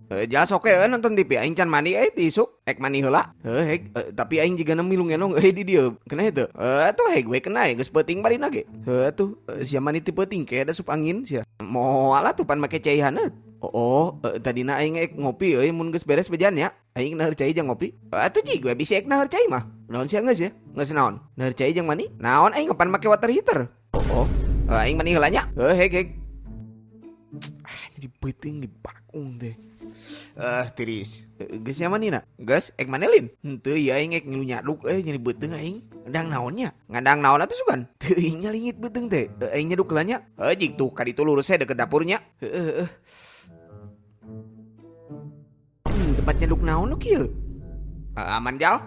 Jas oke nonton TV aing can mani tisuk ek mani heula. Tapi aing jiga milung enong di dieu. Keneh teu? Atuh we kena geus peuting barina ge. Tuh sia mani ti peuting ke ada sup angin sia. Moal atuh pan make caihan. Tadina aing ek ngopi mun geus beres bejan ya. Aing naeur cai jeung ngopi. Atuh jig we bisa ek naeur cai mah. Naon sia geus ya? Geus naon? Naeur cai jeung mani? Naon aing pan make water heater. Aing mani heula nya. Jadi peuting di bakung teh. Tiris. Geus nya manina? Geus ek manelin? Henteu ya aing ek ngilu nyaduk nyeri beuteung aing. Ngadang naonnya? Ngadang naon atuh sugan? Teu aing nyalingit beuteung teh. Aing nyaduk heula nya. Jig tuh ka ditu lurus deket dapurnya. Tempat nyaduk naon nu kieu? Aman Jal?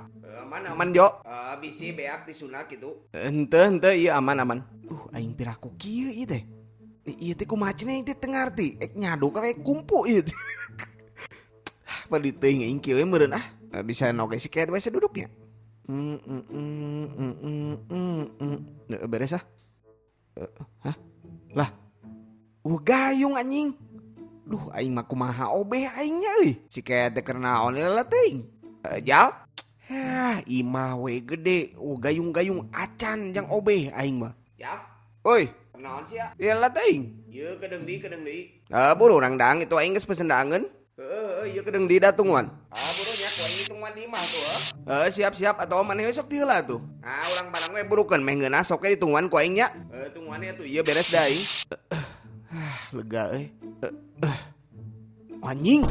Aman Jo. Bisi beak disunat kitu. Henteu ieu aman. Aing piraku kieu ieu teh. Iya teh kumaha cenah teh teu ngarti. Ek nyaduk ka kumpu ieu. Bari teuing aing kieu meureun bisa noge si kead we duduknya. Beres Hah? Lah. Gayung anjing. Duh aing mah kumaha obeh aingnya euy. Si kead teh keur naon heula teuing. Jal. Imah we gede. Gayung-gayung acan jang obeh aing mah. Jal. Oi. Naon sia? Ieu lah teuing. Ieu kedeung deui. Buru urang dang itu aing geus pesen daangeun. Ieu kedeung di datungan. Buru nya ku aing tungguan di imah tuh. Siap atawa maneh sok di heula tuh. Urang barang we burukeun meh ngeunah sok we ditungguan ku aing nya. Tungguan atuh ieu beres da aing. Lega euy. Anjing.